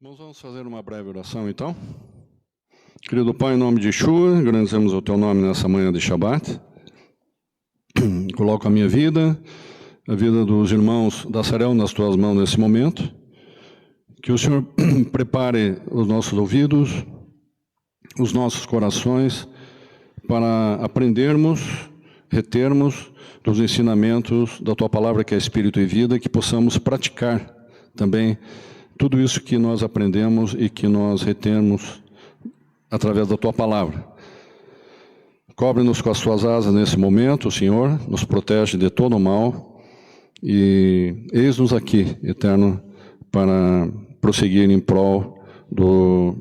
Nós vamos fazer uma breve oração, então. Querido Pai, em nome de Yeshua, agradecemos o Teu nome nessa manhã de Shabbat. Coloco a minha vida, a vida dos irmãos da Sarel nas Tuas mãos nesse momento. Que o Senhor prepare os nossos ouvidos, os nossos corações, para aprendermos, retermos dos ensinamentos da Tua Palavra, que é Espírito e Vida, e que possamos praticar também tudo isso que nós aprendemos e que nós retemos através da Tua Palavra. Cobre-nos com as Tuas asas nesse momento, Senhor, nos protege de todo o mal e eis-nos aqui, Eterno, para prosseguir em prol do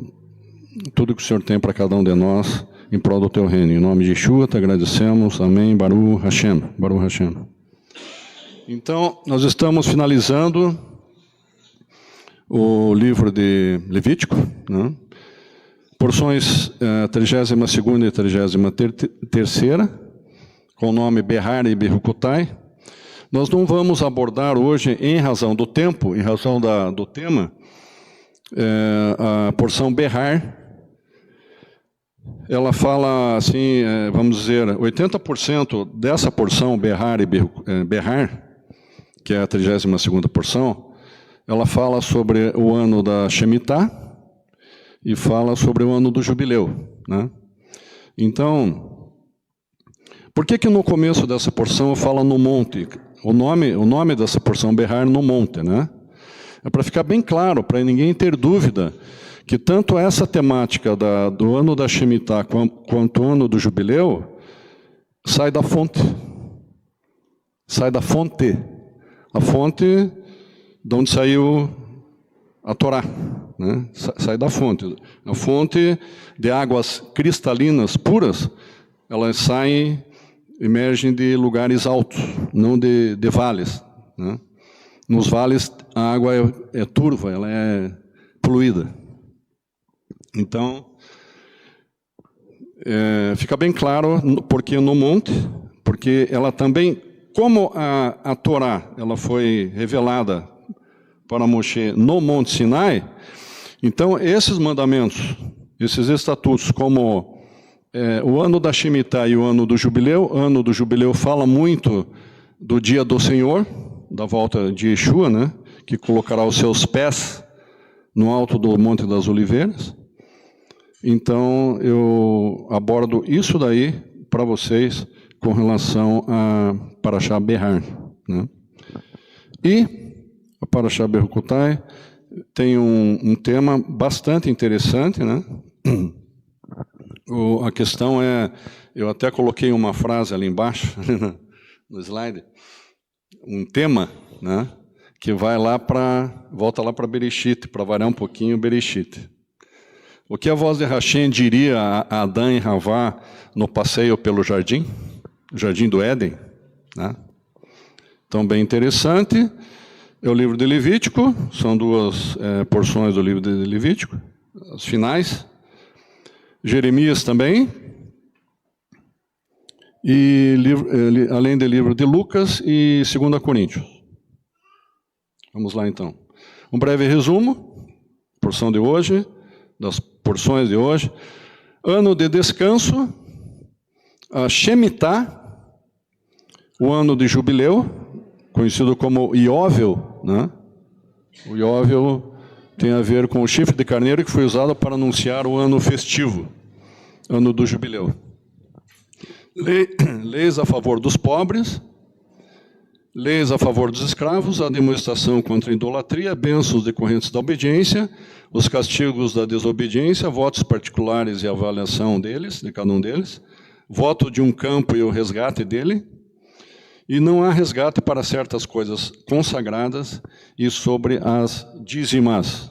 tudo que o Senhor tem para cada um de nós, em prol do Teu reino. Em nome de Yeshua, te agradecemos. Amém. Baruch Hashem. Baruch Hashem. Então, nós estamos finalizando o livro de Levítico, né? Porções 32ª e 33ª, com o nome Behar e Berucotai. Nós não vamos abordar hoje, em razão do tempo, em razão do tema, a porção Behar. Ela fala assim, vamos dizer, 80% dessa porção Behar e Behar, que é a 32ª porção, ela fala sobre o ano da Shemitah e fala sobre o ano do Jubileu, né? Então, por que no começo dessa porção fala no monte? O nome dessa porção Behar no monte, né? É para ficar bem claro, para ninguém ter dúvida, que tanto essa temática do ano da Shemitah quanto o ano do Jubileu sai da fonte. Sai da fonte. A fonte de onde saiu a Torá, né? Sai da fonte. A fonte de águas cristalinas puras, elas saem, emergem de lugares altos, não de vales, né? Nos vales a água é turva, ela é poluída. Então, fica bem claro porque no monte, porque ela também, como a Torá ela foi revelada para Moshe no Monte Sinai, então esses mandamentos, esses estatutos, como o ano da Shemitah e o ano do Jubileu fala muito do dia do Senhor, da volta de Yeshua, né, que colocará os seus pés no alto do Monte das Oliveiras. Então, eu abordo isso daí para vocês com relação a Parashá Behar, né? E a Parashá Berucotai tem um tema bastante interessante, né? A questão é, eu até coloquei uma frase ali embaixo, no slide, um tema, né? Que volta lá para Bereshit, para variar um pouquinho Bereshit. O que a voz de Hashem diria a Adão e Havá no passeio pelo jardim do Éden, né? Então, bem interessante. É o livro de Levítico, são duas porções do livro de Levítico, as finais. Jeremias também. E além do livro de Lucas e 2 Coríntios. Vamos lá, então. Um breve resumo, porção de hoje, das porções de hoje. Ano de descanso, a Shemitah, o ano de Jubileu, conhecido como Ióvel, né? O Ióvel tem a ver com o chifre de carneiro que foi usado para anunciar o ano festivo, ano do Jubileu. Leis a favor dos pobres, leis a favor dos escravos, a demonstração contra a idolatria, bênçãos decorrentes da obediência, os castigos da desobediência, votos particulares e avaliação deles, de cada um deles, voto de um campo e o resgate dele, e não há resgate para certas coisas consagradas e sobre as dízimas.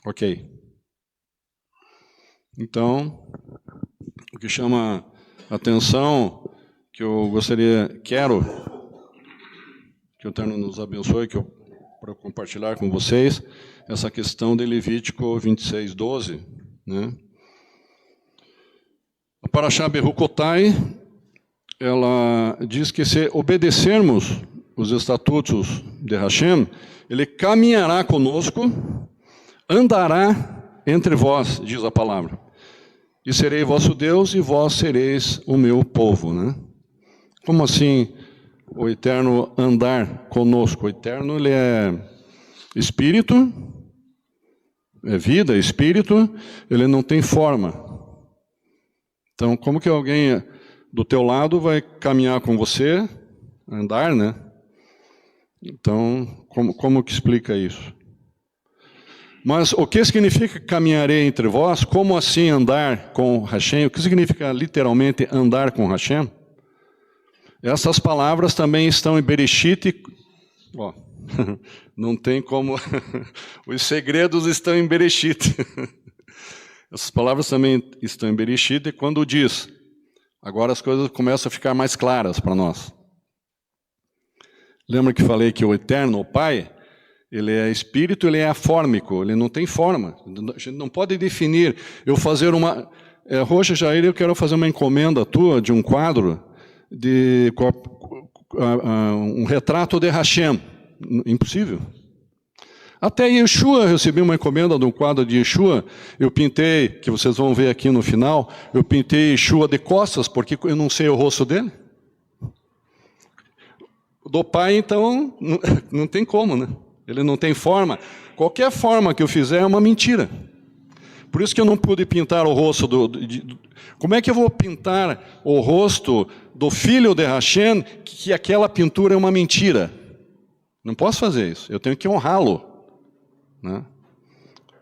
Ok. Então, o que chama atenção, que eu quero que o Eterno nos abençoe, para compartilhar com vocês, essa questão de Levítico 26:12, né? A Parashá Berucotai, ela diz que se obedecermos os estatutos de Hashem, ele caminhará conosco andará entre vós, diz a palavra. E serei vosso Deus e vós sereis o meu povo, né? Como assim o Eterno andar conosco? O Eterno, ele é espírito, é vida, é espírito, ele não tem forma. Então, como que alguém do teu lado vai caminhar com você, andar, né? Então, como que explica isso? Mas o que significa caminharei entre vós? Como assim andar com Hashem? O que significa literalmente andar com Hashem? Essas palavras também estão em Bereshit. Ó, não tem como... Os segredos estão em Bereshit. Essas palavras também estão em Bereshit, e quando diz, agora as coisas começam a ficar mais claras para nós. Lembra que falei que o Eterno, o Pai, ele é espírito, ele é afórmico, ele não tem forma. A gente não pode definir, eu fazer uma... Roxa Jair, eu quero fazer uma encomenda tua de um quadro, de um retrato de Hashem. Impossível. Até Yeshua, eu recebi uma encomenda de um quadro de Yeshua, eu pintei, que vocês vão ver aqui no final, eu pintei Yeshua de costas, porque eu não sei o rosto dele. Do Pai, então, não tem como, né? Ele não tem forma. Qualquer forma que eu fizer é uma mentira. Por isso que eu não pude pintar o rosto como é que eu vou pintar o rosto do filho de Hashem, que aquela pintura é uma mentira? Não posso fazer isso. Eu tenho que honrá-lo, né?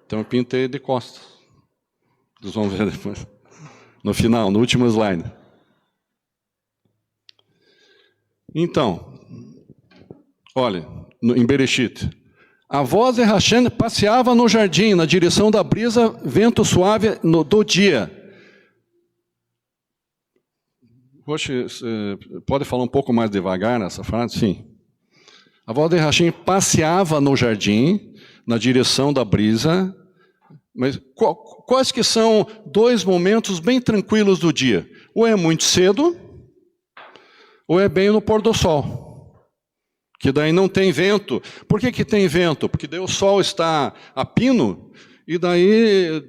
Então eu pintei de costas. Vocês vão ver depois. No final, no último slide. Então, olha, em Bereshit. A voz de Hashem passeava no jardim, na direção da brisa, vento suave do dia. Poxa, pode falar um pouco mais devagar nessa frase? Sim. A voz de Hashem passeava no jardim, na direção da brisa. Mas quais que são dois momentos bem tranquilos do dia? Ou é muito cedo, ou é bem no pôr do sol. Que daí não tem vento. Por que tem vento? Porque daí o sol está a pino, e daí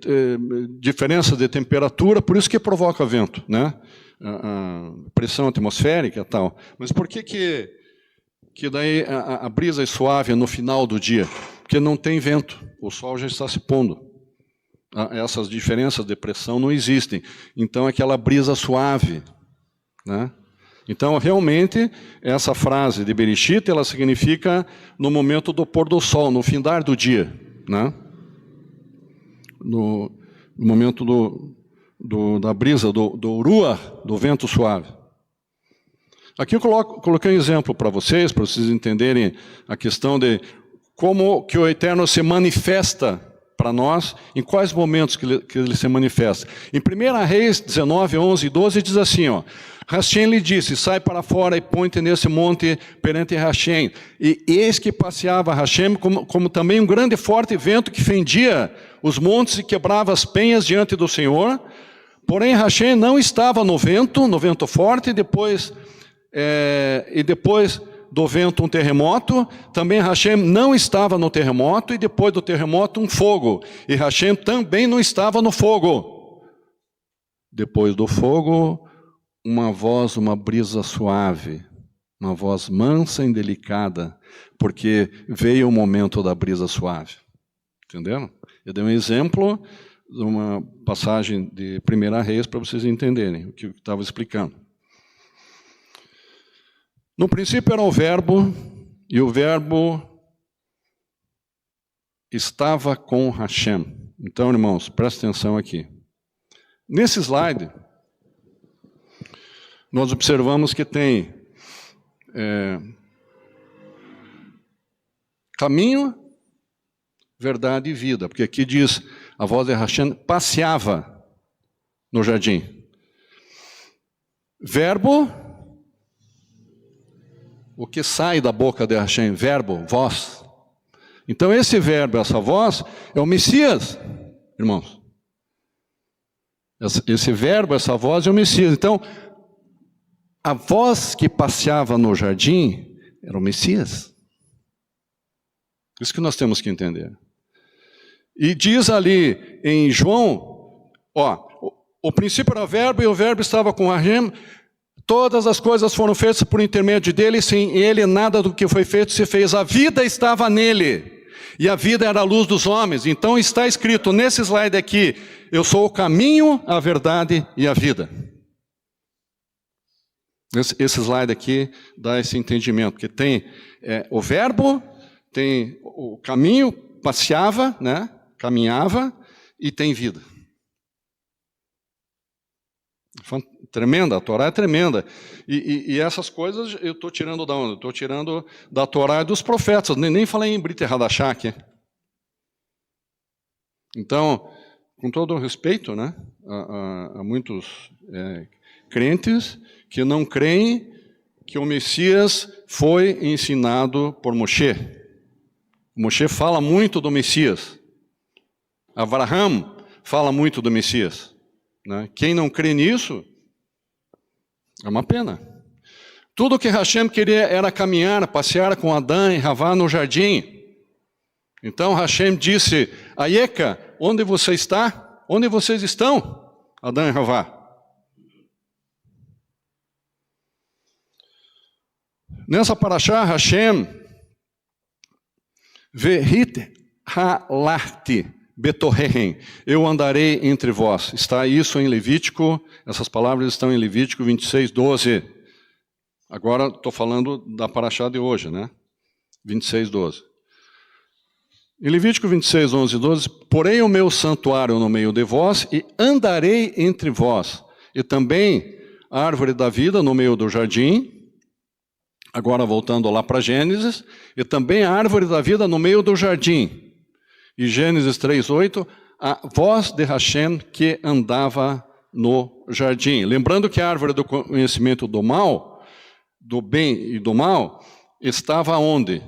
diferença de temperatura, por isso que provoca vento, né? A pressão atmosférica e tal. Mas por que daí a brisa é suave no final do dia? Porque não tem vento, o sol já está se pondo. Essas diferenças de pressão não existem. Então aquela brisa suave, né? Então, realmente, essa frase de Bereshit, ela significa no momento do pôr do sol, no findar do dia, né? No momento da brisa, do ruach, do vento suave. Aqui eu coloquei um exemplo para vocês entenderem a questão de como que o Eterno se manifesta para nós, em quais momentos que ele se manifesta. Em 1 Reis 19, 11 e 12 diz assim, ó, Hashem lhe disse, sai para fora e põe-te nesse monte perante Hashem. E eis que passeava Hashem como também um grande e forte vento que fendia os montes e quebrava as penhas diante do Senhor. Porém Hashem não estava no vento forte, e depois do vento um terremoto. Também Hashem não estava no terremoto, e depois do terremoto um fogo. E Hashem também não estava no fogo. Depois do fogo, uma voz, uma brisa suave, uma voz mansa e delicada, porque veio o momento da brisa suave. Entenderam? Eu dei um exemplo de uma passagem de 1 Reis para vocês entenderem o que eu estava explicando. No princípio era o verbo, e o verbo estava com Hashem. Então, irmãos, presta atenção aqui. Nesse slide, nós observamos que tem caminho, verdade e vida. Porque aqui diz, a voz de Hashem passeava no jardim. Verbo, o que sai da boca de Hashem, verbo, voz. Então esse verbo, essa voz, é o Messias, irmãos. Esse verbo, essa voz é o Messias. Então, a voz que passeava no jardim era o Messias. Isso que nós temos que entender. E diz ali em João, o princípio era o verbo, e o verbo estava com Hashem. Todas as coisas foram feitas por intermédio dele, sem ele nada do que foi feito se fez. A vida estava nele, e a vida era a luz dos homens. Então está escrito nesse slide aqui, eu sou o caminho, a verdade e a vida. Esse slide aqui dá esse entendimento, porque tem o verbo, tem o caminho, passeava, né? Caminhava, e tem vida. Tremenda, a Torá é tremenda. E essas coisas eu estou tirando da onde? Estou tirando da Torá e dos profetas. Nem falei em Brit Hadashah aqui. Então, com todo o respeito, né, há muitos crentes que não creem que o Messias foi ensinado por Moshe. Moshe fala muito do Messias. Abraham fala muito do Messias. Né? Quem não crê nisso, é uma pena. Tudo que Hashem queria era caminhar, passear com Adão e Havá no jardim. Então Hashem disse, Ayeka, onde você está? Onde vocês estão? Adão e Havá. Nessa paraxá, Hashem Vehit halachti betorrehem, eu andarei entre vós. Está isso em Levítico, essas palavras estão em Levítico 26, 12. Agora estou falando da paraxá de hoje, né? 26, 12. Em Levítico 26, 11 e 12, porém o meu santuário no meio de vós, e andarei entre vós. E também a árvore da vida no meio do jardim, agora voltando lá para Gênesis, e também a árvore da vida no meio do jardim. E Gênesis 3:8, a voz de Hashem que andava no jardim. Lembrando que a árvore do conhecimento do mal, do bem e do mal, estava onde?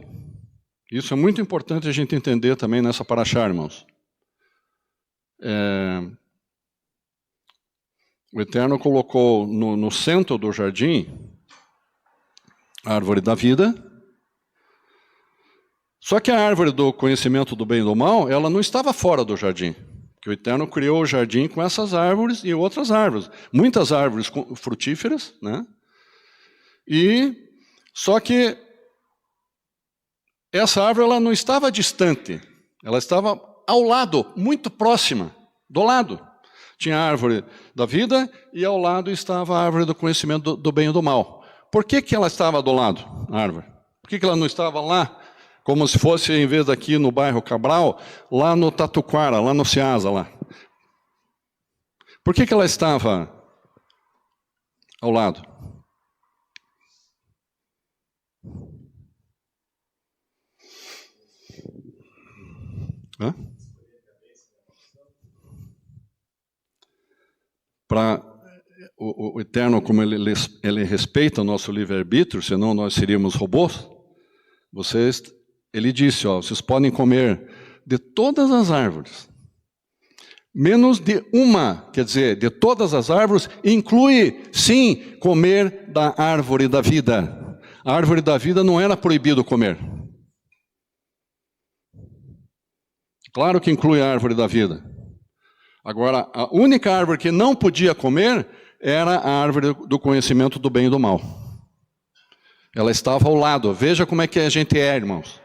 Isso é muito importante a gente entender também nessa paraxá, irmãos. O Eterno colocou no centro do jardim a árvore da vida. Só que a árvore do conhecimento do bem e do mal, ela não estava fora do jardim. Porque o Eterno criou o jardim com essas árvores e outras árvores. Muitas árvores frutíferas, né? Só que essa árvore ela não estava distante. Ela estava ao lado, muito próxima, do lado. Tinha a árvore da vida e ao lado estava a árvore do conhecimento do bem e do mal. Por que ela estava do lado, a árvore? Por que ela não estava lá? Como se fosse, em vez daqui no bairro Cabral, lá no Tatuquara, lá no Ceasa, lá. Por que ela estava ao lado? Para o Eterno, como ele respeita o nosso livre-arbítrio, senão nós seríamos robôs, ele disse, vocês podem comer de todas as árvores, menos de uma, quer dizer, de todas as árvores, inclui, sim, comer da árvore da vida. A árvore da vida não era proibido comer. Claro que inclui a árvore da vida. Agora, a única árvore que não podia comer era a árvore do conhecimento do bem e do mal. Ela estava ao lado. Veja como é que a gente é, irmãos.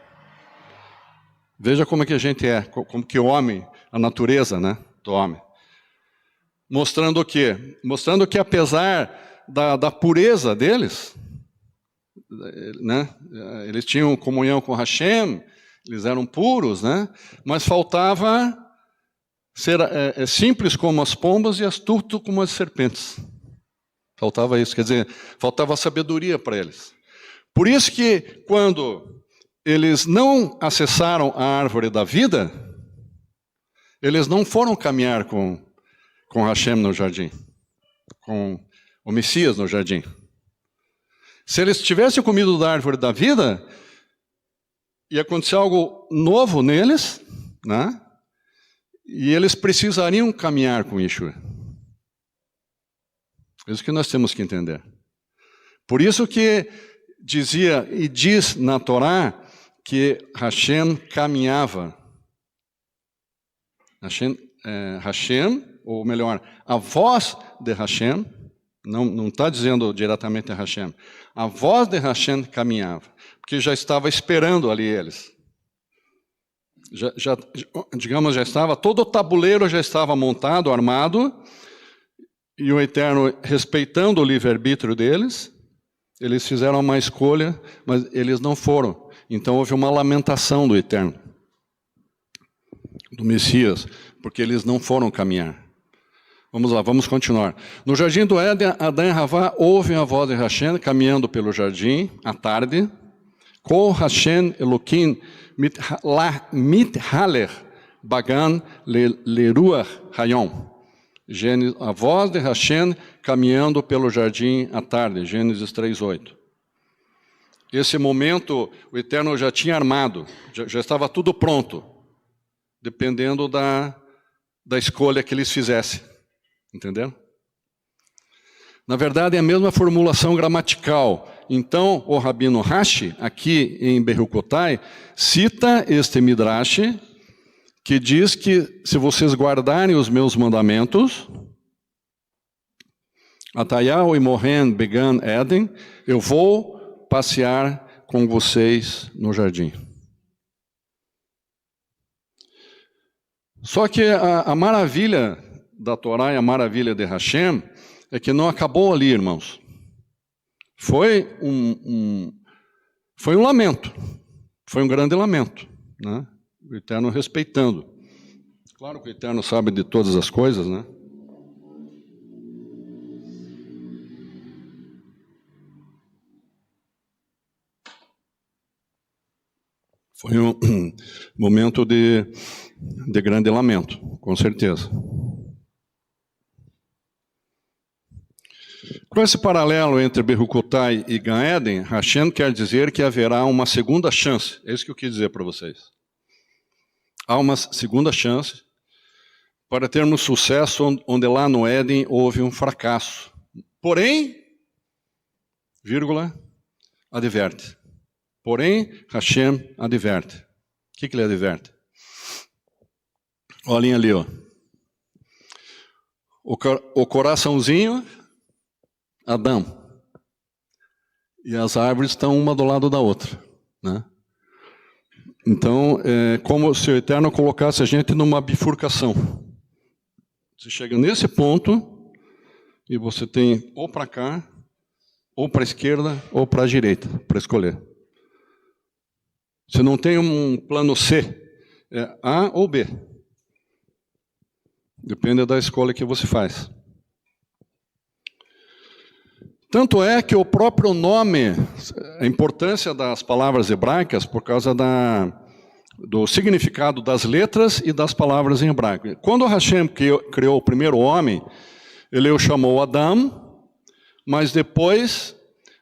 Veja como é que a gente é, como que o homem, a natureza, né, do homem. Mostrando o quê? Mostrando que apesar da pureza deles, né, eles tinham comunhão com Hashem, eles eram puros, né, mas faltava ser simples como as pombas e astuto como as serpentes. Faltava isso, quer dizer, faltava sabedoria para eles. Por isso que quando eles não acessaram a árvore da vida, eles não foram caminhar com Hashem no jardim, com o Messias no jardim. Se eles tivessem comido da árvore da vida, ia acontecer algo novo neles, né? E eles precisariam caminhar com Yeshua. É isso que nós temos que entender. Por isso que dizia e diz na Torá que Hashem caminhava Hashem, ou melhor, a voz de Hashem, não está dizendo diretamente Hashem, a voz de Hashem caminhava, porque já estava esperando ali eles. Digamos, já estava, todo o tabuleiro já estava montado, armado, e o Eterno, respeitando o livre-arbítrio deles, eles fizeram uma escolha, mas eles não foram. Então houve uma lamentação do Eterno, do Messias, porque eles não foram caminhar. Vamos lá, vamos continuar. No jardim do Éden, Adão e Havá ouvem a voz de Hashem caminhando pelo jardim, à tarde. Kol Hashem Elokim mithaler bagan leruach hayom. A voz de Hashem caminhando pelo jardim à tarde, Gênesis 3:8. Esse momento, o Eterno já tinha armado, já estava tudo pronto, dependendo da escolha que eles fizessem. Entenderam? Na verdade, é a mesma formulação gramatical. Então, o Rabino Rashi, aqui em Berucotai, cita este Midrash, que diz que se vocês guardarem os meus mandamentos, Atayau e Mohen Began Eden, eu vou passear com vocês no jardim. Só que a maravilha da Torá e a maravilha de Hashem é que não acabou ali, irmãos. Foi um lamento, foi um grande lamento, né? O Eterno respeitando. Claro que o Eterno sabe de todas as coisas, né? Foi um momento de grande lamento, com certeza. Com esse paralelo entre Berucotai e Gan Eden, Hashem quer dizer que haverá uma segunda chance. É isso que eu quis dizer para vocês. Há uma segunda chance para termos sucesso onde lá no Éden houve um fracasso. Porém, vírgula, adverte. Porém, Hashem adverte. O que ele adverte? Olhem ali, ó. O coraçãozinho, Adão. E as árvores estão uma do lado da outra, né? Então, é como se o Eterno colocasse a gente numa bifurcação. Você chega nesse ponto e você tem ou para cá, ou para a esquerda, ou para a direita, para escolher. Você não tem um plano C, é A ou B. Depende da escolha que você faz. Tanto é que o próprio nome, a importância das palavras hebraicas, por causa do significado das letras e das palavras em hebraico. Quando Hashem criou o primeiro homem, ele o chamou Adão, mas depois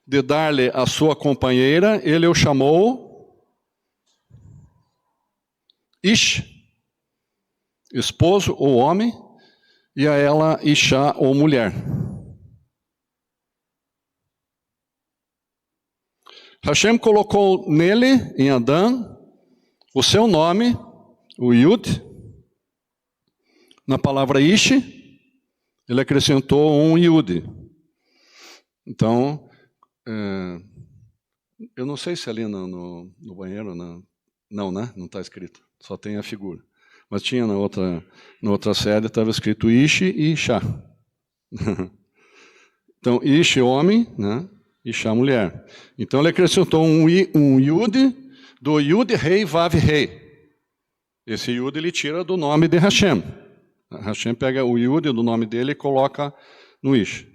de dar-lhe a sua companheira, ele o chamou Ish, esposo ou homem, e a ela Ishá ou mulher. Hashem colocou nele, em Adão, o seu nome, o Yud. Na palavra Ish, ele acrescentou um Yud. Então, eu não sei se ali no banheiro, não, né? Não está escrito, só tem a figura. Mas tinha na outra sede, estava escrito Ish e Ishá. Então, Ish, homem, né? Ishá, mulher. Então, ele acrescentou um Yud, do Yud, Rei, Vav, Rei. Esse Yud ele tira do nome de Hashem. Hashem pega o Yud do nome dele e coloca no Ish.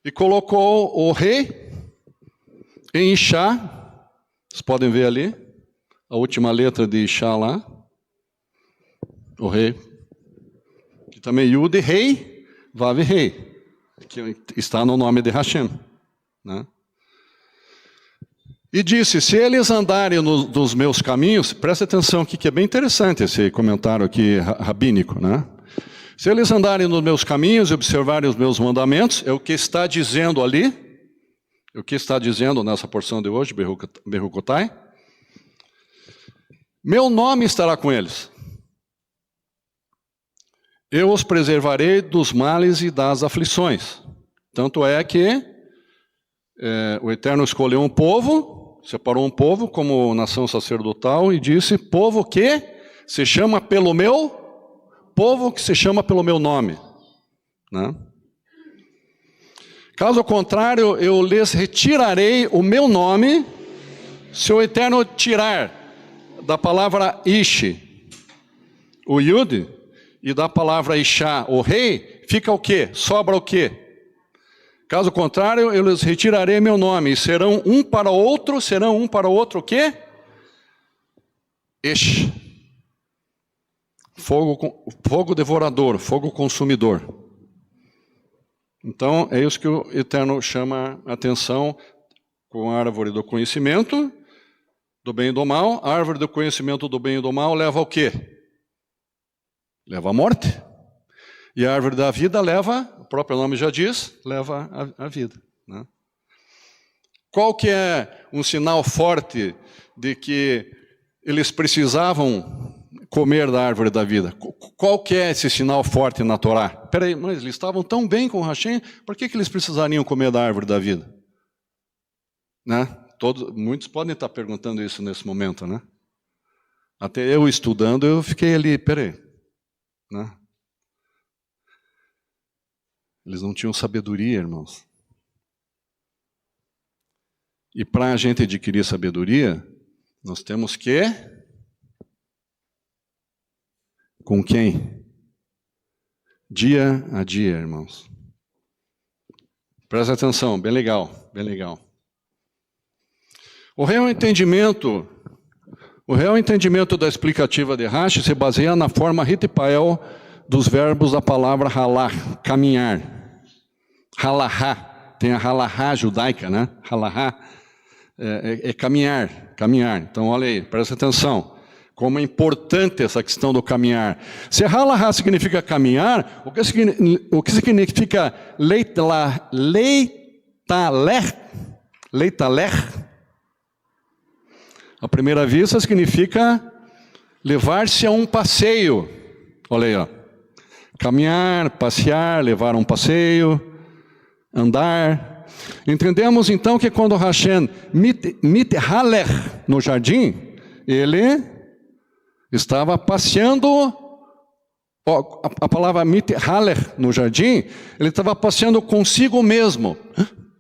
E colocou o Rei em Ishá. Vocês podem ver ali, a última letra de Ishá lá. O Rei. E também Yud, Rei, Vav, Rei. Que está no nome de Hashem. Né? E disse, se eles andarem nos meus caminhos, presta atenção aqui que é bem interessante esse comentário aqui rabínico, né? Se eles andarem nos meus caminhos e observarem os meus mandamentos, é o que está dizendo ali, é o que está dizendo nessa porção de hoje, Berucotai, meu nome estará com eles. Eu os preservarei dos males e das aflições. Tanto é que o Eterno escolheu um povo, separou um povo como nação sacerdotal e disse, povo que se chama pelo meu, povo que se chama pelo meu nome. Né? Caso contrário, eu lhes retirarei o meu nome, se o Eterno tirar da palavra Ishi, o Yud, e da palavra Ishá, o rei, fica o quê? Sobra o quê? Caso contrário, eu lhes retirarei meu nome, e serão um para outro o quê? Ish. Fogo devorador, fogo consumidor. Então, é isso que o Eterno chama a atenção com a árvore do conhecimento, do bem e do mal. A árvore do conhecimento do bem e do mal leva ao quê? Leva à morte. E a árvore da vida leva, o próprio nome já diz, leva à vida. Né? Qual que é um sinal forte de que eles precisavam comer da árvore da vida? Qual que é esse sinal forte na Torá? Peraí, mas eles estavam tão bem com Hashem, por que eles precisariam comer da árvore da vida? Né? Muitos podem estar perguntando isso nesse momento, né? Até eu estudando, eu fiquei ali, peraí. Né? Eles não tinham sabedoria, irmãos. E para a gente adquirir sabedoria, nós temos que... Com quem? Dia a dia, irmãos. Presta atenção, bem legal, bem legal. O real entendimento da explicativa de Rashi se baseia na forma Hitpael dos verbos da palavra halach, caminhar. Halahá, tem a halahá judaica, né? Halahá é caminhar, caminhar. Então, olha aí, presta atenção. Como é importante essa questão do caminhar. Se halahá significa caminhar, o que significa leitalech? À primeira vista significa levar-se a um passeio. Olha aí, ó. Caminhar, passear, levar a um passeio, andar. Entendemos então que quando Hashem mithalech no jardim, ele estava passeando, a palavra mithalech no jardim, ele estava passeando consigo mesmo.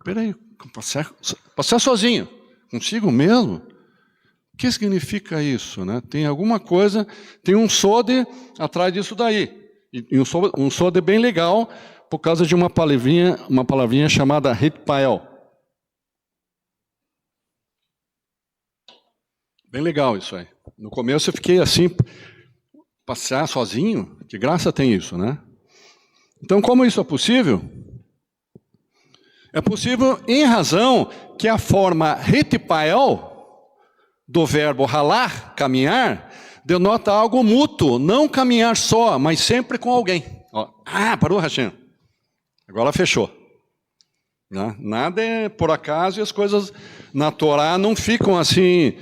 Peraí, passear sozinho, consigo mesmo? O que significa isso? Né? Tem alguma coisa, tem um sode atrás disso daí. E um sode bem legal, por causa de uma palavrinha chamada Hitpael. Bem legal isso aí. No começo eu fiquei assim, passear sozinho, que graça tem isso, né? Então, como isso é possível? É possível em razão que a forma Hitpael do verbo halar, caminhar, denota algo mútuo, não caminhar só, mas sempre com alguém. Ó, parou, Hashem. Agora fechou. Nada é por acaso e as coisas na Torá não ficam assim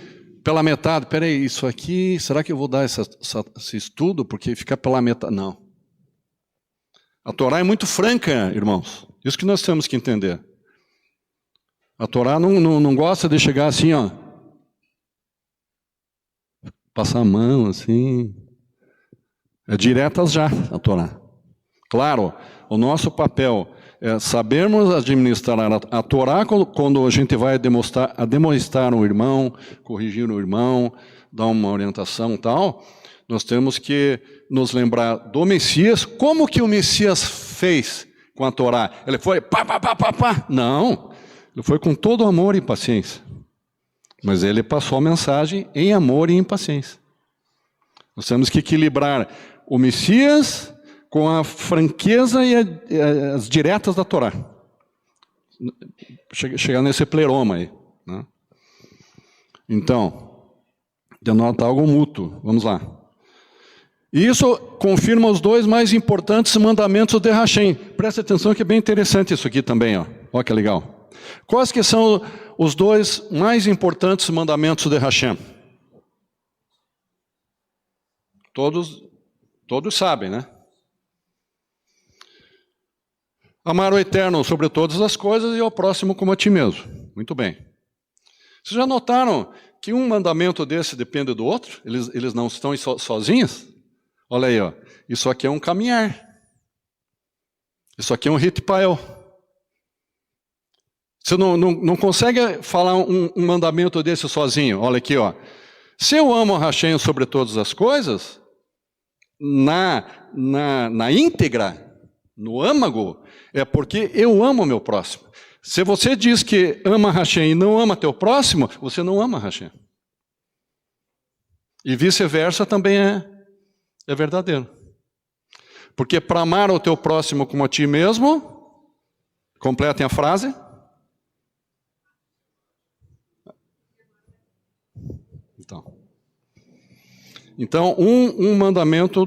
pela metade. Peraí, isso aqui, será que eu vou dar esse estudo porque fica pela metade? Não. A Torá é muito franca, irmãos. Isso que nós temos que entender. A Torá não gosta de chegar assim, ó. Passar a mão, assim. É diretas já, a Torá. Claro, o nosso papel é sabermos administrar a Torá quando a gente vai demonstrar o irmão, corrigir o irmão, dar uma orientação e tal. Nós temos que nos lembrar do Messias. Como que o Messias fez com a Torá? Ele foi pá. Não, ele foi com todo amor e paciência. Mas ele passou a mensagem em amor e em paciência. Nós temos que equilibrar o Messias com a franqueza e as diretas da Torá. Chegar nesse pleroma aí. Né? Então, denota algo mútuo. Vamos lá. E isso confirma os dois mais importantes mandamentos de Hashem. Presta atenção que é bem interessante isso aqui também. Olha que legal. Quais que são os dois mais importantes mandamentos de Hashem? Todos sabem, né? Amar o Eterno sobre todas as coisas e ao próximo como a ti mesmo. Muito bem. Vocês já notaram que um mandamento desse depende do outro? Eles não estão sozinhos? Olha aí, ó. Isso aqui é um caminhar. Isso aqui é um ritpael. Você não consegue falar um mandamento desse sozinho. Olha aqui, ó. Se eu amo a Hashem sobre todas as coisas, na íntegra, no âmago, é porque eu amo o meu próximo. Se você diz que ama Hashem e não ama teu próximo, você não ama Hashem. E vice-versa também é verdadeiro. Porque para amar o teu próximo como a ti mesmo, completem a frase. Então um mandamento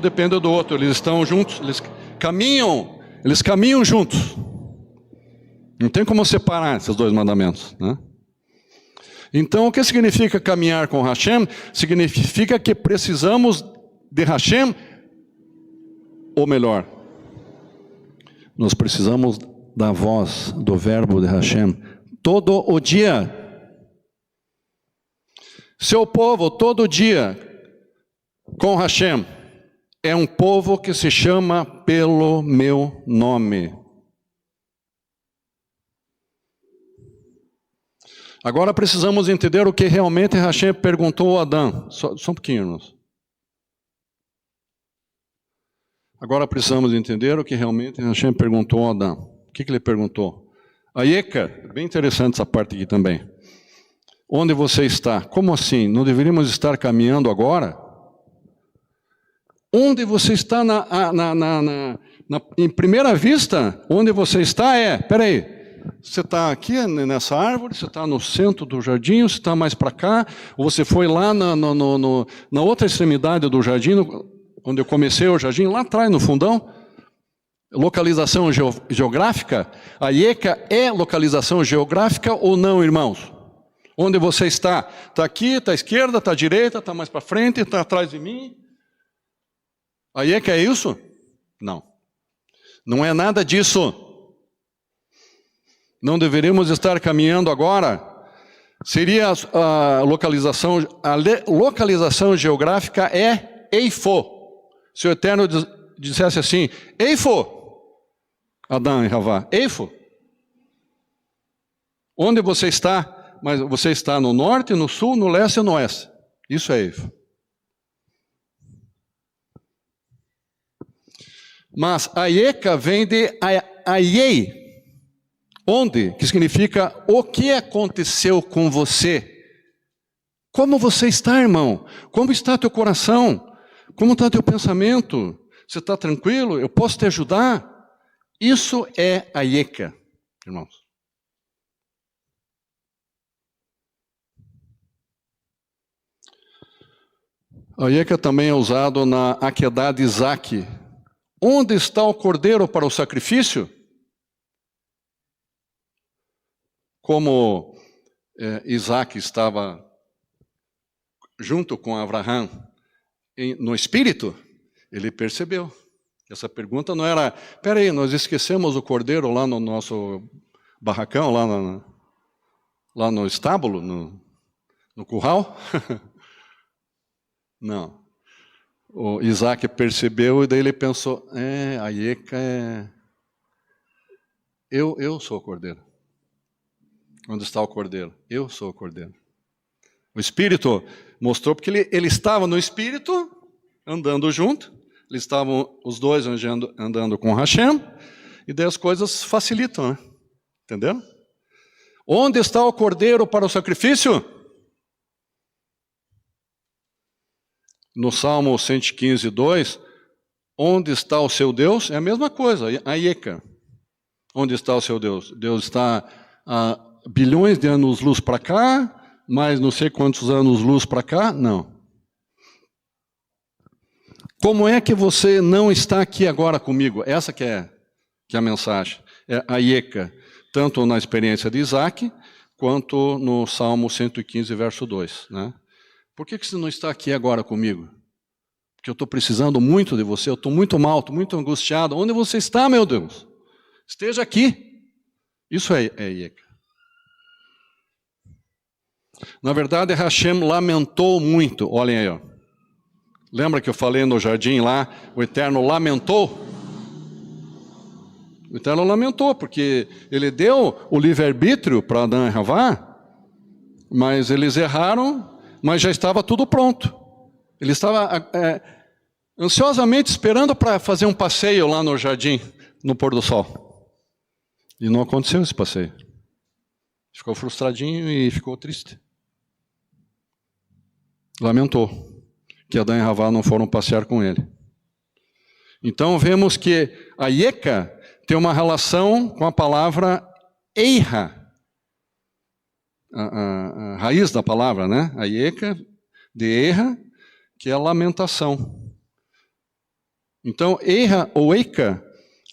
depende do outro. Eles estão juntos, eles caminham juntos. Não tem como separar esses dois mandamentos, né? Então, o que significa caminhar com Hashem? Significa que precisamos de Hashem, ou melhor, nós precisamos da voz, do verbo de Hashem, todo o dia. Seu povo, todo dia, com Hashem, é um povo que se chama pelo meu nome. Agora precisamos entender o que realmente Hashem perguntou a Adão. Só um pouquinho, irmãos. Agora precisamos entender o que realmente Hashem perguntou a Adão. O que ele perguntou? Ayeka, bem interessante essa parte aqui também. Onde você está? Como assim? Não deveríamos estar caminhando agora? Onde você está em primeira vista, onde você está peraí, você está aqui nessa árvore, você está no centro do jardim, você está mais para cá, ou você foi lá na outra extremidade do jardim, onde eu comecei o jardim, lá atrás no fundão? Localização geográfica? A Ayeka é localização geográfica ou não, irmãos? Onde você está? Está aqui, está à esquerda, está à direita, está mais para frente, está atrás de mim? Aí é isso? Não. Não é nada disso. Não deveríamos estar caminhando agora. Seria a localização geográfica é Eifo. Se o Eterno dissesse assim, Eifo, Adão e Havá, Eifo, onde você está? Mas você está no norte, no sul, no leste e no oeste. Isso é Eifo. Mas Ayeka vem de Ayei, onde, que significa o que aconteceu com você. Como você está, irmão? Como está teu coração? Como está teu pensamento? Você está tranquilo? Eu posso te ajudar? Isso é Ayeka, irmãos. Ayeka também é usado na Akedah de Isaac. Onde está o cordeiro para o sacrifício? Como Isaac estava junto com Abraão no espírito, ele percebeu. Essa pergunta não era, peraí, nós esquecemos o cordeiro lá no nosso barracão, lá no estábulo, no curral? Não. O Isaac percebeu e daí ele pensou, Ayeka eu sou o cordeiro. Onde está o cordeiro? Eu sou o cordeiro. O Espírito mostrou, porque ele estava no Espírito, andando junto, eles estavam os dois andando com Hashem, e daí as coisas facilitam, né? Entenderam? Onde está o cordeiro para o sacrifício? No Salmo 115, 2, onde está o seu Deus? É a mesma coisa, Ayeka. Onde está o seu Deus? Deus está a bilhões de anos-luz para cá, mais não sei quantos anos-luz para cá? Não. Como é que você não está aqui agora comigo? Essa que é a mensagem. É Ayeka, tanto na experiência de Isaac, quanto no Salmo 115, verso 2, né? Por que você não está aqui agora comigo? porque eu estou precisando muito de você, eu estou muito mal, estou muito angustiado. Onde você está, meu Deus? Esteja aqui. Isso é Ieca. Na verdade, Hashem lamentou muito. Olhem aí, ó. Lembra que eu falei no jardim lá, o Eterno lamentou? O Eterno lamentou, porque ele deu o livre-arbítrio para Adão e Havá, mas eles erraram, mas já estava tudo pronto. Ele estava ansiosamente esperando para fazer um passeio lá no jardim, no pôr do sol. E não aconteceu esse passeio. Ficou frustradinho e ficou triste. Lamentou que Adão e Havá não foram passear com ele. Então vemos que a Ieca tem uma relação com a palavra Eira. A raiz da palavra, né? A Ieca de Eira, que é a lamentação. Então, Eira ou Eica,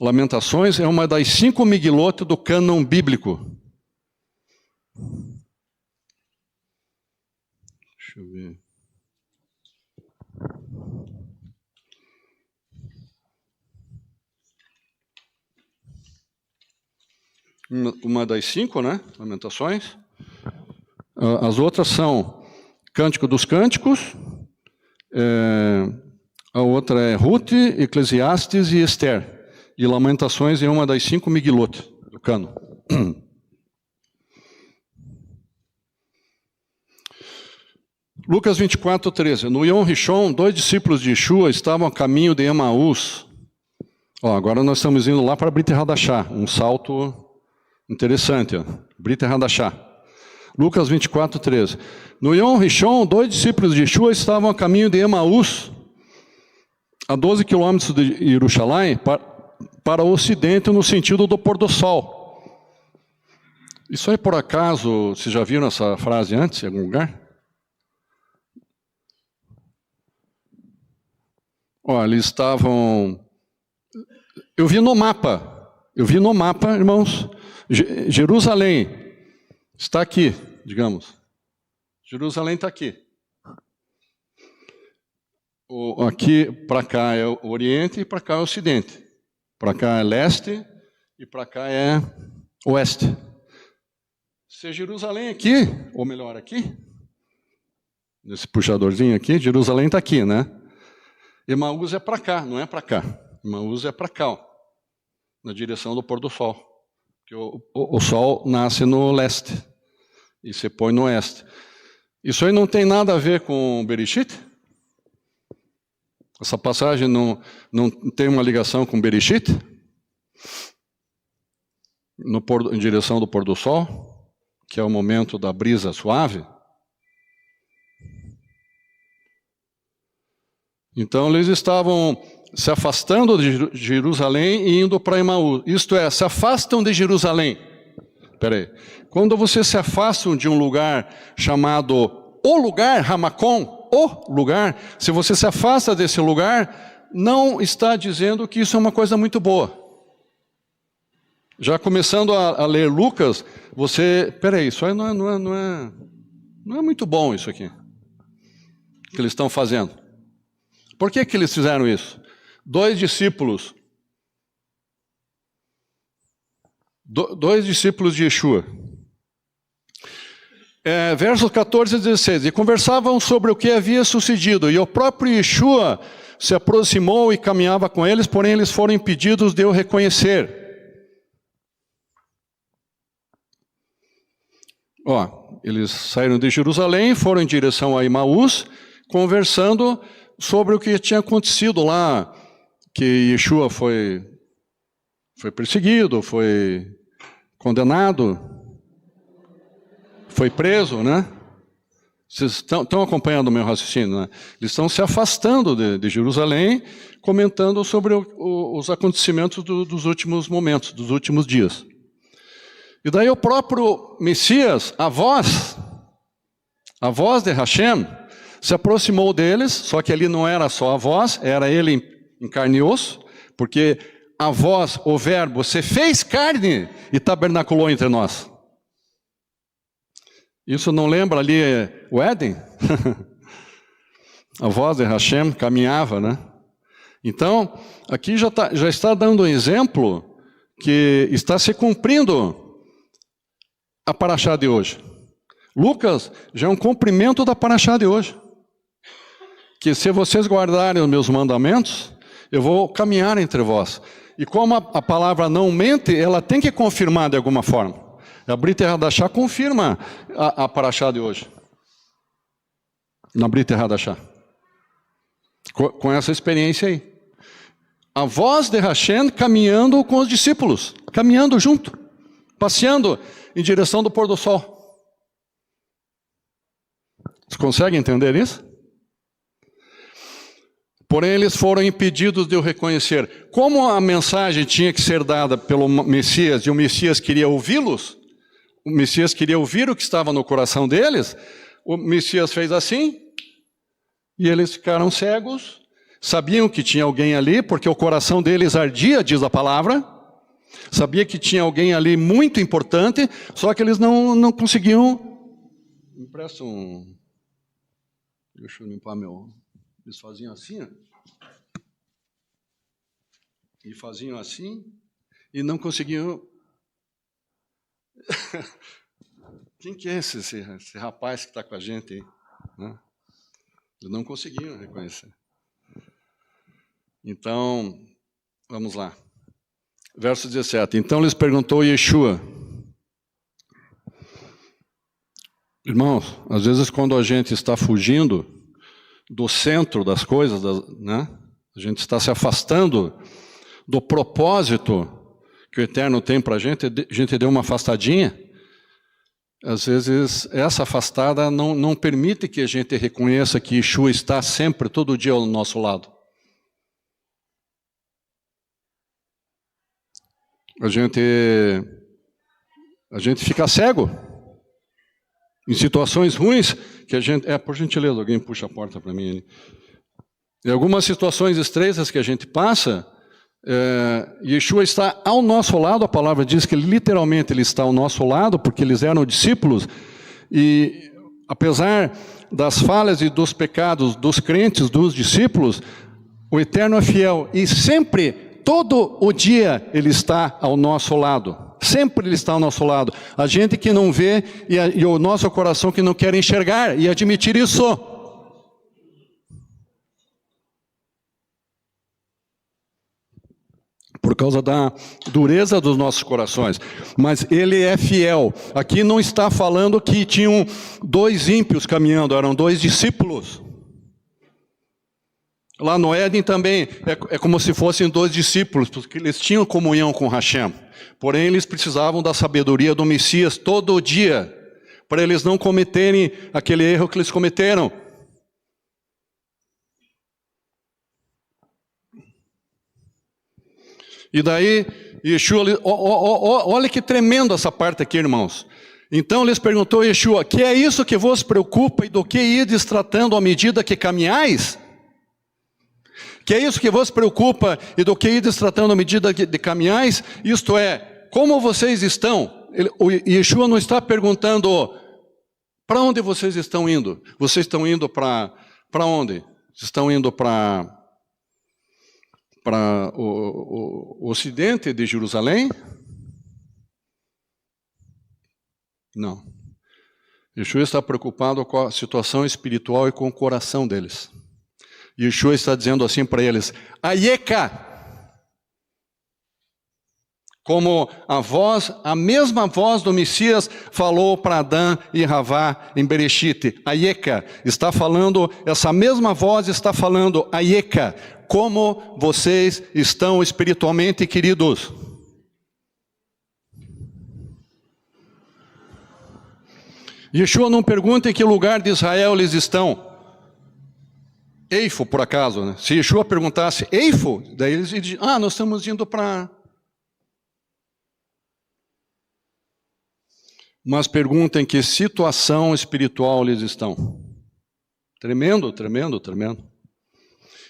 Lamentações, é uma das 5 Migilot do cânon bíblico. Deixa eu ver. Uma das 5, né? Lamentações. As outras são Cântico dos Cânticos, a outra é Ruth, Eclesiastes e Esther. E Lamentações é uma das 5 Migilot do cânon. Lucas 24, 13. No Yom Rishon, 2 discípulos de Yeshua estavam a caminho de Emaús. Agora nós estamos indo lá para Brit Hadashah, um salto interessante. Brit Hadashah. Lucas 24, 13. No Yom Rishon, 2 discípulos de Yeshua estavam a caminho de Emaús, a 12 quilômetros de Jerusalém, para o ocidente, no sentido do pôr do sol. Isso aí, por acaso, vocês já viram essa frase antes, em algum lugar? Eles estavam... Eu vi no mapa, irmãos, Jerusalém está aqui, digamos. Jerusalém está aqui. Aqui, para cá é o Oriente e para cá é o Ocidente. Para cá é leste e para cá é oeste. Se é Jerusalém aqui, ou melhor, aqui, nesse puxadorzinho aqui, Jerusalém está aqui, né? Emaús é para cá, não é para cá. Emaús é para cá, ó, na direção do pôr do sol. Porque o sol nasce no leste e se põe no oeste. Isso aí não tem nada a ver com Bereshit? Essa passagem não tem uma ligação com Bereshit? Em direção do pôr do sol, que é o momento da brisa suave? Então eles estavam se afastando de Jerusalém e indo para Emaús. Isto é, se afastam de Jerusalém. Espera aí. Quando você se afasta de um lugar chamado o lugar, Ramacom, o lugar, se você se afasta desse lugar, não está dizendo que isso é uma coisa muito boa. Já começando a ler Lucas, você... Peraí, isso aí não é muito bom isso aqui, que eles estão fazendo. Por que eles fizeram isso? 2 discípulos. 2 discípulos de Yeshua. Versos 14 e 16. E conversavam sobre o que havia sucedido. E o próprio Yeshua se aproximou e caminhava com eles, porém eles foram impedidos de o reconhecer. Eles saíram de Jerusalém, foram em direção a Emaús, conversando sobre o que tinha acontecido lá, que Yeshua foi perseguido, foi condenado, foi preso, né? Vocês estão acompanhando o meu raciocínio, né? Eles estão se afastando de Jerusalém, comentando sobre os acontecimentos dos últimos momentos, dos últimos dias. E daí o próprio Messias, a voz de Hashem, se aproximou deles, só que ali não era só a voz, era ele em carne e osso, porque a voz, o verbo, se fez carne e tabernaculou entre nós. Isso não lembra ali o Éden? A voz de Hashem caminhava, né? Então, aqui já está dando um exemplo que está se cumprindo a paraxá de hoje. Lucas já é um cumprimento da paraxá de hoje. Que se vocês guardarem os meus mandamentos, eu vou caminhar entre vós. E como a palavra não mente, ela tem que confirmar de alguma forma. A Brit Hadashah confirma a paraxá de hoje. Na Brit Hadashah. Com essa experiência aí. A voz de Hashem caminhando com os discípulos. Caminhando junto. Passeando em direção do pôr do sol. Vocês conseguem entender isso? Porém, eles foram impedidos de o reconhecer. Como a mensagem tinha que ser dada pelo Messias, e o Messias queria ouvi-los, o Messias queria ouvir o que estava no coração deles, o Messias fez assim, e eles ficaram cegos, sabiam que tinha alguém ali, porque o coração deles ardia, diz a palavra, sabia que tinha alguém ali muito importante, só que eles não conseguiam. Me empresta um... Deixa eu limpar meu... Eles faziam assim, ó. E faziam assim, e não conseguiam... Quem que é esse rapaz que está com a gente aí? Né? Eles não conseguiam reconhecer. Então, vamos lá. Verso 17. Então lhes perguntou Yeshua. Irmãos, às vezes quando a gente está fugindo do centro das coisas, né? A gente está se afastando do propósito que o Eterno tem para a gente deu uma afastadinha. Às vezes, essa afastada não permite que a gente reconheça que Yeshua está sempre, todo dia ao nosso lado. A gente fica cego em situações ruins que a gente... por gentileza, alguém puxa a porta para mim. Em algumas situações estreitas que a gente passa... Yeshua está ao nosso lado, a palavra diz que literalmente ele está ao nosso lado, porque eles eram discípulos, e apesar das falhas e dos pecados dos crentes, dos discípulos, o Eterno é fiel, e sempre, todo o dia, ele está ao nosso lado, sempre ele está ao nosso lado, a gente que não vê, e o nosso coração que não quer enxergar, e admitir isso. Por causa da dureza dos nossos corações. Mas ele é fiel. Aqui não está falando que tinham 2 ímpios caminhando, eram 2 discípulos. Lá no Éden também é como se fossem 2 discípulos, porque eles tinham comunhão com Hashem. Porém, eles precisavam da sabedoria do Messias todo dia, para eles não cometerem aquele erro que eles cometeram. E daí, Yeshua, olha que tremendo essa parte aqui, irmãos. Então lhes perguntou Yeshua, que é isso que vos preocupa e do que ides tratando à medida que caminhais? Que é isso que vos preocupa e do que ides tratando à medida de caminhais? Isto é, como vocês estão? O Yeshua não está perguntando, para onde vocês estão indo? Vocês estão indo para onde? Vocês estão indo para o ocidente de Jerusalém? Não. Yeshua está preocupado com a situação espiritual e com o coração deles. Yeshua está dizendo assim para eles, Ayeka! Como a mesma voz do Messias falou para Adão e Havá em Bereshit, Ayeka, está falando, essa mesma voz está falando, Ayeka, como vocês estão espiritualmente, queridos? Yeshua não pergunta em que lugar de Israel eles estão. Eifo, por acaso, né? Se Yeshua perguntasse Eifo, daí eles dizem, nós estamos indo para... Mas pergunta em que situação espiritual eles estão. Tremendo, tremendo, tremendo.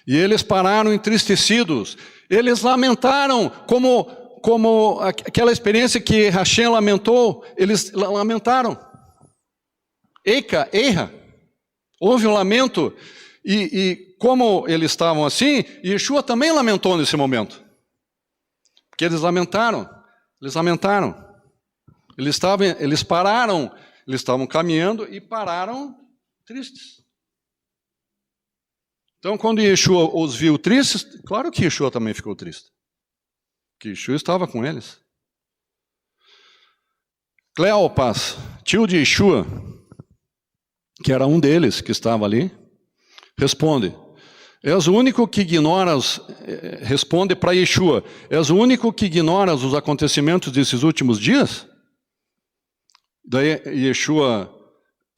E eles pararam entristecidos. Eles lamentaram, como aquela experiência que Hashem lamentou, eles lamentaram. Eika, Eira. Houve um lamento. E como eles estavam assim, Yeshua também lamentou nesse momento. Porque eles lamentaram. Eles pararam, eles estavam caminhando e pararam tristes. Então, quando Yeshua os viu tristes, claro que Yeshua também ficou triste. Porque Yeshua estava com eles. Cleopas, tio de Yeshua, que era um deles que estava ali, responde: és o único que ignoras, responde para Yeshua, és o único que ignoras os acontecimentos desses últimos dias? Daí Yeshua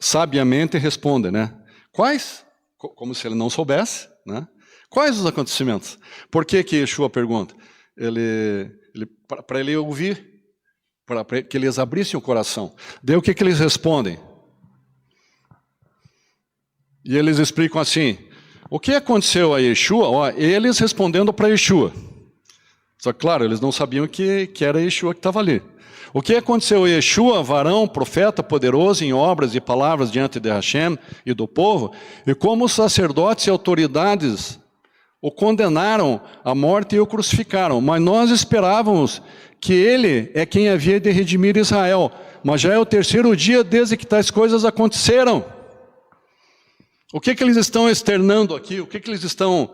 sabiamente responde, né? Quais? Como se ele não soubesse, né? Quais os acontecimentos? Por que Yeshua pergunta? Para ele ouvir, para que eles abrissem o coração. Daí o que eles respondem? E eles explicam assim: o que aconteceu a Yeshua? Ó, eles respondendo para Yeshua. Só que, claro, eles não sabiam que era Yeshua que estava ali. O que aconteceu a Yeshua, varão, profeta, poderoso em obras e palavras diante de Hashem e do povo, e como os sacerdotes e autoridades o condenaram à morte e o crucificaram. Mas nós esperávamos que ele é quem havia de redimir Israel. Mas já é o terceiro dia desde que tais coisas aconteceram. O que eles estão externando aqui? O que eles estão,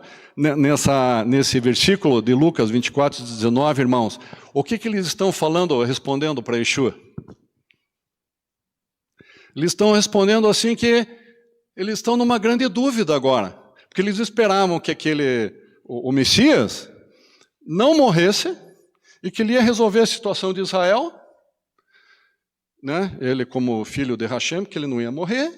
nesse versículo de Lucas 24, 19, irmãos? O que eles estão falando, respondendo para Yeshua? Eles estão respondendo assim que eles estão numa grande dúvida agora. Porque eles esperavam que o Messias não morresse e que ele ia resolver a situação de Israel, né? Ele como filho de Hashem, que ele não ia morrer,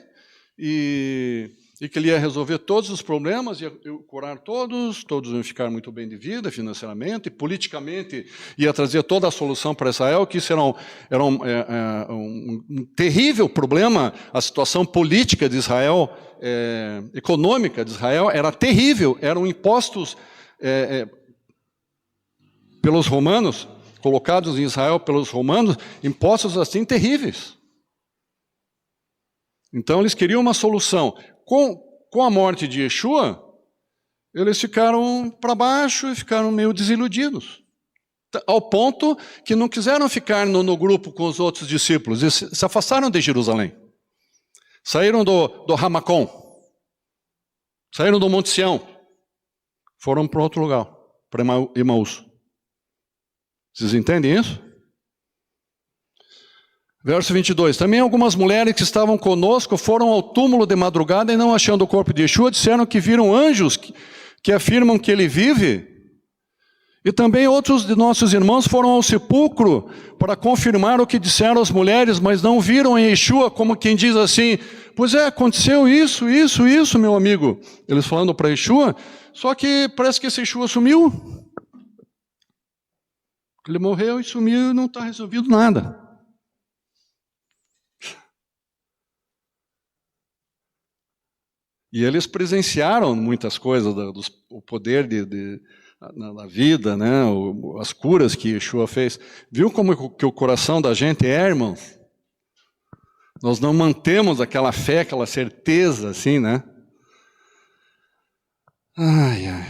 e que ele ia resolver todos os problemas, ia curar todos iam ficar muito bem de vida, financeiramente, e politicamente ia trazer toda a solução para Israel, que isso era um terrível problema. A situação política de Israel, econômica de Israel, era terrível. Eram impostos pelos romanos, colocados em Israel pelos romanos, impostos assim terríveis. Então eles queriam uma solução. Com a morte de Yeshua, eles ficaram para baixo e ficaram meio desiludidos. Ao ponto que não quiseram ficar no grupo com os outros discípulos. Eles se afastaram de Jerusalém. Saíram do Ramacom. Saíram do Monte Sião. Foram para outro lugar, para Emaús. Vocês entendem isso? Verso 22, também algumas mulheres que estavam conosco foram ao túmulo de madrugada e não achando o corpo de Yeshua, disseram que viram anjos que afirmam que ele vive. E também outros de nossos irmãos foram ao sepulcro para confirmar o que disseram as mulheres, mas não viram em Yeshua, como quem diz assim: pois aconteceu isso, meu amigo. Eles falando para Yeshua, só que parece que esse Yeshua sumiu. Ele morreu e sumiu e não está resolvido nada. E eles presenciaram muitas coisas, o poder na vida, né? As curas que Yeshua fez. Viu como que o coração da gente é, irmãos? Nós não mantemos aquela fé, aquela certeza, assim, né? Ai, ai.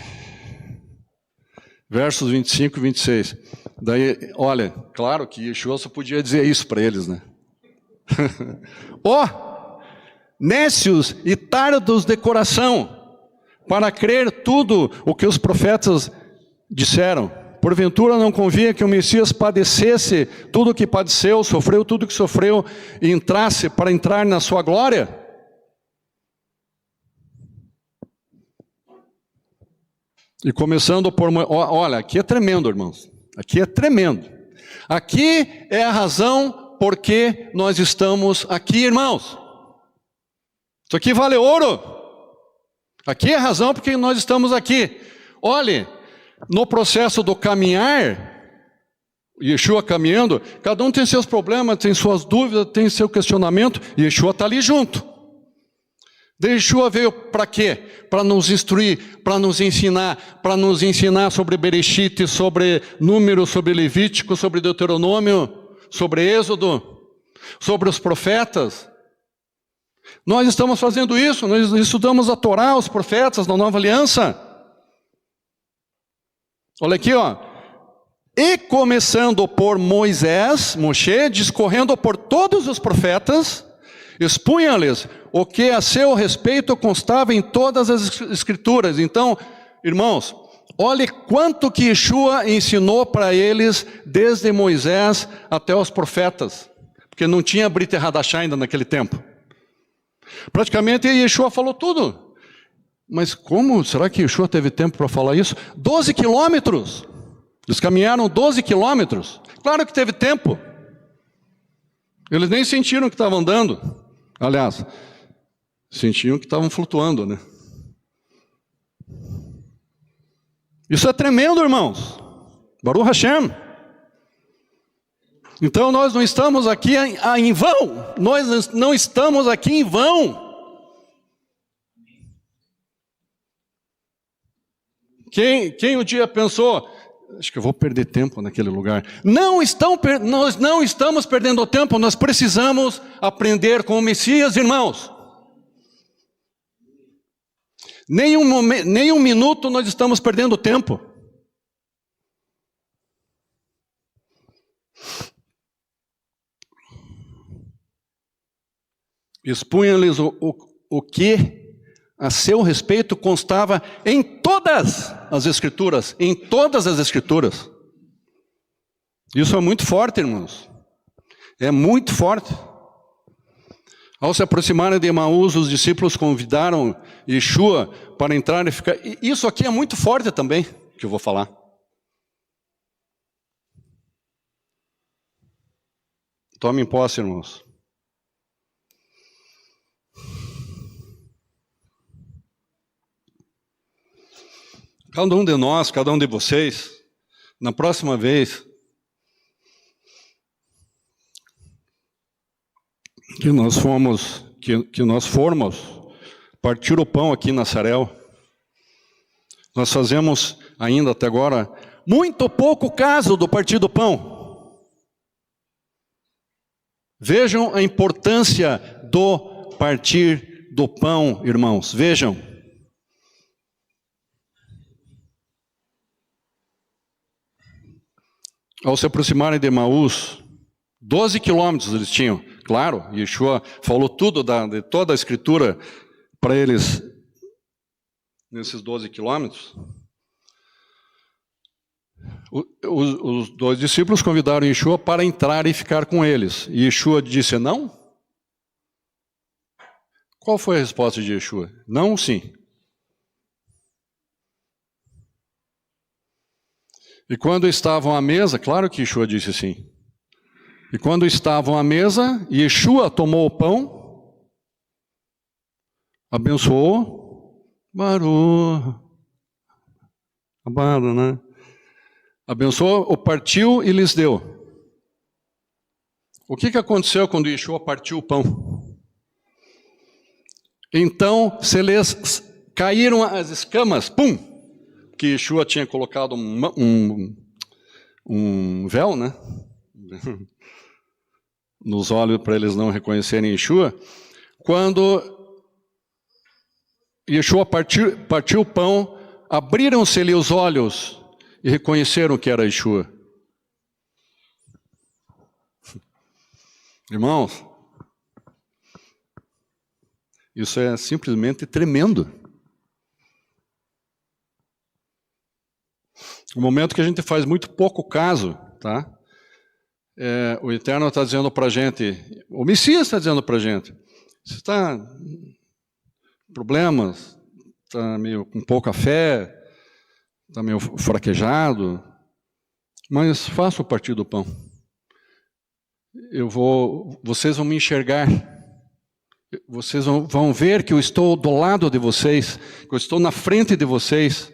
Versos 25 e 26. Daí, olha, claro que Yeshua só podia dizer isso para eles, né? Nécios e tardos de coração, para crer tudo o que os profetas disseram. Porventura não convinha que o Messias padecesse tudo o que padeceu, sofreu tudo o que sofreu, e entrasse para entrar na sua glória? E começando por... Olha, aqui é tremendo, irmãos. Aqui é tremendo. Aqui é a razão por que nós estamos aqui, irmãos. Isso aqui vale ouro. Aqui é a razão por que nós estamos aqui. Olhe, no processo do caminhar, Yeshua caminhando, cada um tem seus problemas, tem suas dúvidas, tem seu questionamento, e Yeshua está ali junto. Yeshua veio para quê? Para nos instruir, para nos ensinar sobre Bereshit, sobre Números, sobre Levítico, sobre Deuteronômio, sobre Êxodo, sobre os profetas. Nós estamos fazendo isso, nós estudamos a Torá, os profetas da Nova Aliança. Olha aqui, ó. E começando por Moisés, Moshe, discorrendo por todos os profetas, expunha-lhes o que a seu respeito constava em todas as escrituras. Então, irmãos, olhe quanto que Yeshua ensinou para eles, desde Moisés até os profetas, porque não tinha Brit Hadashah ainda naquele tempo. Praticamente Yeshua falou tudo. Mas como será que Yeshua teve tempo para falar isso? 12 quilômetros. Eles caminharam 12 quilômetros. Claro que teve tempo. Eles nem sentiram que estavam andando. Aliás, sentiam que estavam flutuando, né? Isso é tremendo, irmãos. Baruch Hashem. Então nós não estamos aqui em vão. Nós não estamos aqui em vão. Quem um dia pensou, acho que eu vou perder tempo naquele lugar. Nós não estamos perdendo tempo, nós precisamos aprender com o Messias, irmãos. Nem um minuto nós estamos perdendo tempo. Expunha-lhes o que a seu respeito constava em todas as Escrituras, em todas as Escrituras. Isso é muito forte, irmãos. É muito forte. Ao se aproximarem de Emaús, os discípulos convidaram Yeshua para entrar e ficar. Isso aqui é muito forte também, que eu vou falar. Tomem posse, irmãos. Cada um de nós, cada um de vocês, na próxima vez que nós formos partir o pão aqui na Sarel, nós fazemos ainda até agora muito pouco caso do partir do pão. Vejam a importância do partir do pão, irmãos, vejam. Ao se aproximarem de Emaús, 12 quilômetros eles tinham. Claro, Yeshua falou tudo de toda a Escritura para eles nesses 12 quilômetros. Os dois discípulos convidaram Yeshua para entrar e ficar com eles. E Yeshua disse não? Qual foi a resposta de Yeshua? Não, sim. E quando estavam à mesa, claro que Yeshua disse sim. E quando estavam à mesa, Yeshua tomou o pão, abençoou, amado, né? Abençoou, o partiu e lhes deu. O que aconteceu quando Yeshua partiu o pão? Então, se lhes caíram as escamas, pum! Que Yeshua tinha colocado um véu, né? Nos olhos para eles não reconhecerem Yeshua. Quando Yeshua partiu o pão, abriram-se-lhe os olhos e reconheceram que era Yeshua. Irmãos, isso é simplesmente tremendo. O momento que a gente faz muito pouco caso, tá? O Eterno está dizendo para a gente, o Messias está dizendo para a gente, você está com problemas, está meio com pouca fé, está meio fraquejado, mas faça o partir do pão. Vocês vão me enxergar, vocês vão ver que eu estou do lado de vocês, que eu estou na frente de vocês,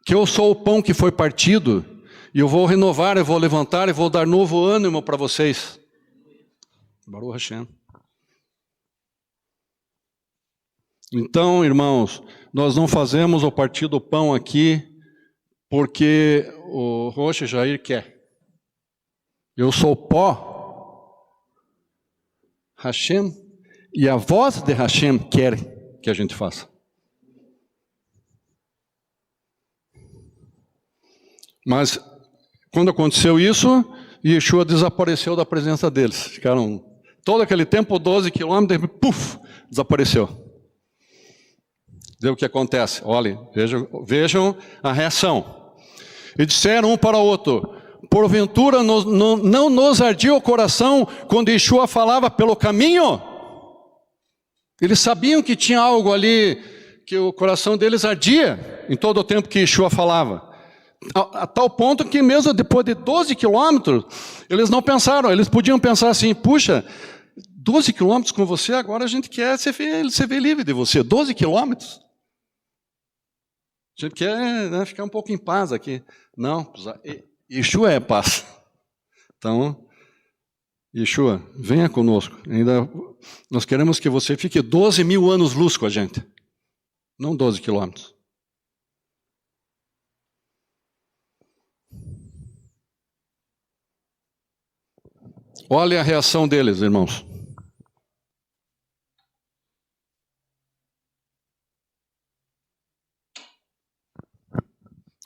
que eu sou o pão que foi partido, e eu vou renovar, eu vou levantar, eu vou dar novo ânimo para vocês. Baruch Hashem. Então, irmãos, nós não fazemos o partir do pão aqui porque o Rosh Jair quer. Eu sou pó. Hashem e a voz de Hashem quer que a gente faça. Mas, quando aconteceu isso, Yeshua desapareceu da presença deles. Ficaram todo aquele tempo, 12 quilômetros, puf, desapareceu. Vê o que acontece. Olhem, vejam a reação. E disseram um para o outro: porventura não nos ardia o coração quando Yeshua falava pelo caminho? Eles sabiam que tinha algo ali, que o coração deles ardia em todo o tempo que Yeshua falava. A tal ponto que mesmo depois de 12 quilômetros, eles não pensaram, eles podiam pensar assim: puxa, 12 quilômetros com você, agora a gente quer ser livre de você. 12 quilômetros? A gente quer, né, ficar um pouco em paz aqui. Não, Yeshua é paz. Então, Yeshua, venha conosco. Ainda nós queremos que você fique 12 mil anos luz com a gente, não 12 quilômetros. Olha a reação deles, irmãos.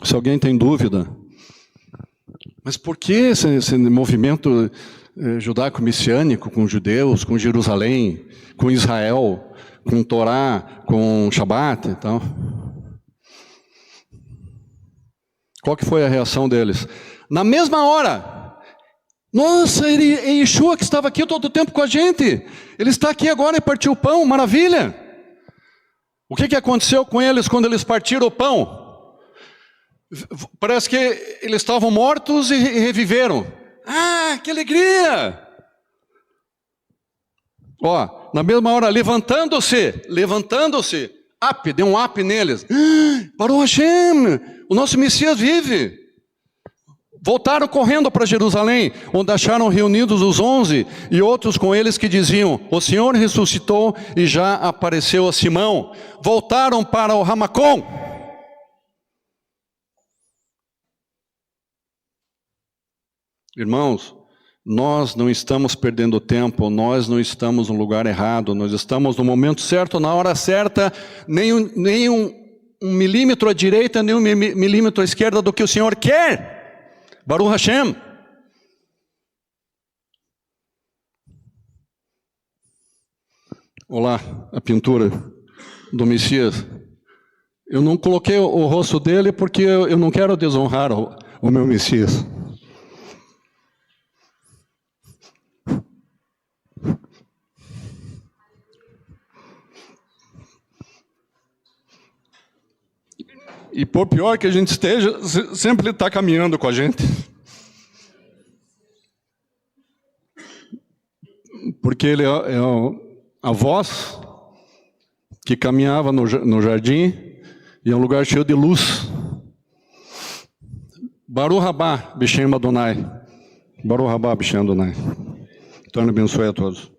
Se alguém tem dúvida, mas por que esse movimento judaico-messiânico com judeus, com Jerusalém, com Israel, com Torá, com Shabat e tal? Qual que foi a reação deles? Na mesma hora, nossa, é Yeshua que estava aqui todo o tempo com a gente. Ele está aqui agora e partiu o pão, maravilha. O que aconteceu com eles quando eles partiram o pão? Parece que eles estavam mortos e reviveram. Ah, que alegria! Ó, na mesma hora, levantando-se, deu um up neles. Parou Hashem, o nosso Messias vive. Voltaram correndo para Jerusalém, onde acharam reunidos os 11 e outros com eles que diziam: o Senhor ressuscitou e já apareceu a Simão. Voltaram para o Ramacom. Irmãos, nós não estamos perdendo tempo, nós não estamos no lugar errado, nós estamos no momento certo, na hora certa, nem um milímetro à direita, nem um milímetro à esquerda do que o Senhor quer. Baruch Hashem. Olá, a pintura do Messias. Eu não coloquei o rosto dele porque eu não quero desonrar o meu Messias. E por pior que a gente esteja, sempre ele está caminhando com a gente. Porque ele é a voz que caminhava no jardim, e é um lugar cheio de luz. Baruch Rabá, Bishem Adonai. Baruch Rabá, Bishem Adonai. Então, ele abençoe a todos.